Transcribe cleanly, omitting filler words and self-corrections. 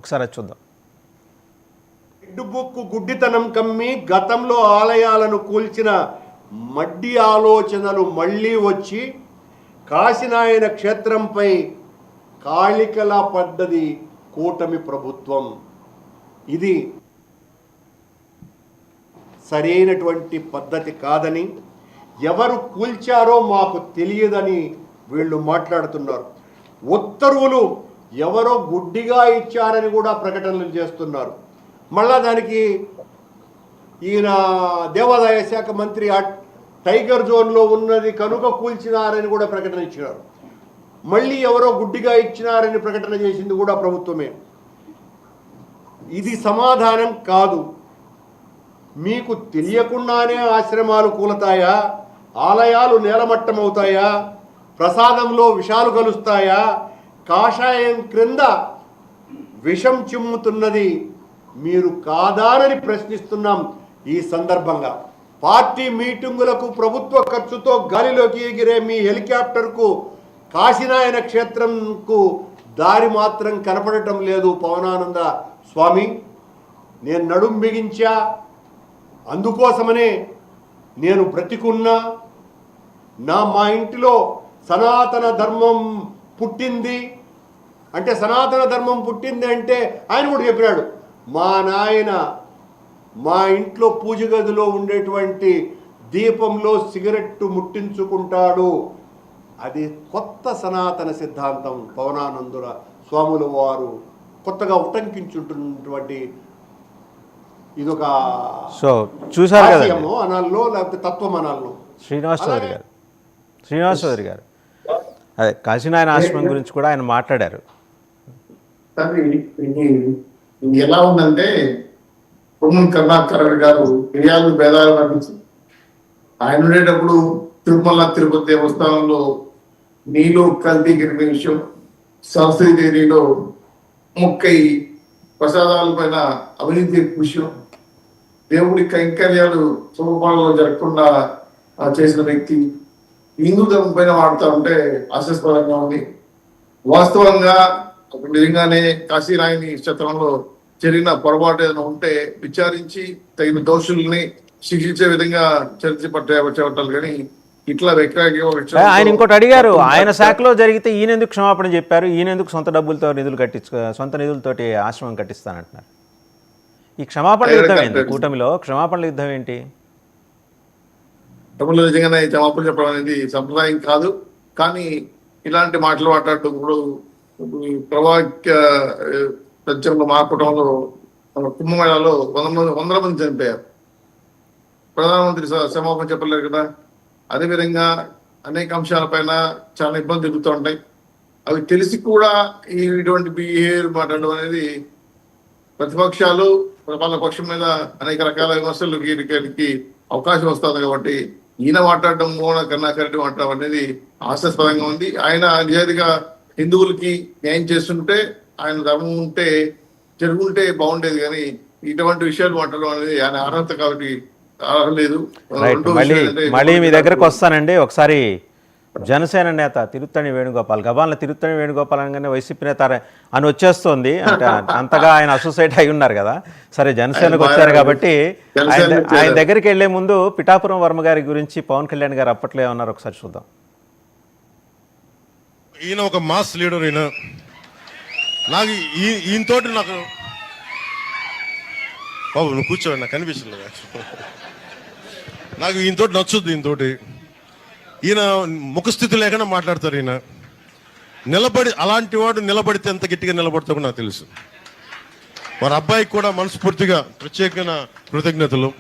ఒకసారి చూద్దాం. బుక్కు గుడ్డితనం కమ్మి గతంలో ఆలయాలను కూల్చిన మడ్డి ఆలోచనలు మళ్ళీ వచ్చి కాశీనాయన క్షేత్రంపై కాళికలా పడ్డది కూటమి ప్రభుత్వం. ఇది సరైనటువంటి పద్ధతి కాదని, ఎవరు కూల్చారో మాకు తెలియదని వీళ్ళు మాట్లాడుతున్నారు. ఉత్తర్వులు ఎవరో గుడ్డిగా ఇచ్చారని కూడా ప్రకటనలు చేస్తున్నారు. మళ్ళా దానికి ఈయన దేవాదాయ శాఖ మంత్రి టైగర్ జోన్లో ఉన్నది కనుక కూల్చినారని కూడా ప్రకటన ఇచ్చినారు. మళ్ళీ ఎవరో గుడ్డిగా ఇచ్చినారని ప్రకటన చేసింది కూడా ప్రభుత్వమే. ఇది సమాధానం కాదు. మీకు తెలియకుండానే ఆశ్రమాలు కూలతాయా? ఆలయాలు నేలమట్టమవుతాయా? ప్రసాదంలో విషాలు కలుస్తాయా? కాషాయం క్రింద విషం చిమ్ముతున్నది మీరు కాదానని ప్రశ్నిస్తున్నాం. ఈ సందర్భంగా పార్టీ మీటింగులకు ప్రభుత్వ ఖర్చుతో గాలిలోకి ఎగిరే మీ హెలికాప్టర్కు కాశీనాయన క్షేత్రంకు దారి మాత్రం కనపడటం లేదు. పవనానంద స్వామి, నేను నడుం బిగించా, అందుకోసమనే నేను బ్రతికున్నా, మా ఇంటిలో సనాతన ధర్మం పుట్టింది అంటే, సనాతన ధర్మం పుట్టింది అంటే ఆయన కూడా చెప్పినాడు, మా నాయన మా ఇంట్లో పూజ గదిలో ఉండేటువంటి దీపంలో సిగరెట్టు ముట్టించుకుంటాడు. అది కొత్త సనాతన సిద్ధాంతం. పవనానందుల స్వాముల వారు కొత్తగా ఉటంకించుంటున్నటువంటి ఇదొక చూసారు కదా అనాల్లో, లేకపోతే తత్వం అనాల్లో. శ్రీనివాస్ చౌదరి గారు అదే కాశీనాయన ఆశ్రమం గురించి కూడా ఆయన మాట్లాడారు. ఎలా ఉందంటే, పొన్నం కరుణాకర్ గారు ఫిర్యాదు భేదాలు నటించి ఆయన ఉండేటప్పుడు తిరుమల తిరుపతి దేవస్థానంలో నీళ్ళు కల్తీ గిరిన విషయం, సరస్వతి దేవిలో ముక్కై ప్రసాదాల పైన అవినీతి విషయం, దేవుడి కైంకర్యాలు శుభపాలలో జరగకుండా చేసిన వ్యక్తి హిందూ ధర్మం పైన వాడుతూ ఉంటే ఆశాస్పదంగా ఉంది. వాస్తవంగా నిజంగానే కాశీనాయని క్షేత్రంలో జరిగిన పొరపాటు ఏదైనా ఉంటే విచారించి తగిన దోషుల్ని శిక్షించే విధంగా చర్చ చేపట్టాలి. కానీ ఇట్లా ఆయన ఇంకోటి అడిగారు, ఆయన శాఖలో జరిగితే ఈయన ఎందుకు క్షమాపణ చెప్పారు, ఈయన ఎందుకు సొంత డబ్బులతో సొంత నిధులతోటి ఆశ్రమం కట్టిస్తానంటున్నారు. ఈ క్షమాపణ యుద్ధం ఏంటి? కూటమిలో క్షమాపణల యుద్ధం ఏంటి? తమిళ నిజంగానే క్షమాపణ చెప్పడం అనేది సంప్రదాయం కాదు. కానీ ఇలాంటి మాటలు మాట్లాడటం ఇప్పుడు ప్రవాక్య సత్యంలో మా కుటుంబంలో కుంభమేళాలో 100 మంది చనిపోయారు. ప్రధానమంత్రి క్షమాపణ చెప్పలేరు కదా. అదేవిధంగా అనేక అంశాలపైన చాలా ఇబ్బందులు జరుగుతూ ఉంటాయి. అవి తెలిసి కూడా ఇటువంటి బిహేవియర్ మాట్లాడడం అనేది ప్రతిపక్షాలు వాళ్ళ పక్షం మీద అనేక రకాల విమర్శలకి అవకాశం వస్తుంది. కాబట్టి ఈయన మాట్లాడడం, కరుణాకర్ రెడ్డి మాట్లాడడం అనేది హాస్యాస్పదంగా ఉంది. ఆయన నిజాయితీగా హిందువులకి న్యాయం చేస్తుంటే, ఆయన ధర్మం ఉంటే జరుగుంటే బాగుండేది. కానీ ఇటువంటి విషయాలు మాట్లాడడం అనేది ఆయన అర్హత కాబట్టి లేదు. మళ్ళీ మీ దగ్గరకు వస్తానండి. ఒకసారి జనసేన నేత తిరుత్తణి వేణుగోపాల్, గబాన్ల తిరుత్తణి వేణుగోపాల్ అనగానే వైసీపీ నేత అని వచ్చేస్తుంది. అంటే అంతగా ఆయన అసోసియేట్ అయి ఉన్నారు కదా. సరే, జనసేనకు వచ్చారు కాబట్టి ఆయన దగ్గరికి వెళ్లే ముందు పిఠాపురం వర్మ గారి గురించి పవన్ కళ్యాణ్ గారు అప్పట్లో ఏమన్నారు ఒకసారి చూద్దాం. ఈయన ఒక మాస్ లీడర్. నాకు ఈయనతోటి నాకు బాబు నువ్వు కూర్చోండి, నాకు కనిపించలేదు. నాకు ఈయనతోటి నచ్చుద్ది. ఈయన ముఖస్థితి లేకుండా మాట్లాడతారు. ఈయన నిలబడి, అలాంటి వాడు నిలబడితే ఎంత గట్టిగా నిలబడతాడో నాకు తెలుసు. వారి అబ్బాయికి కూడా మనస్ఫూర్తిగా ప్రత్యేకమైన కృతజ్ఞతలు.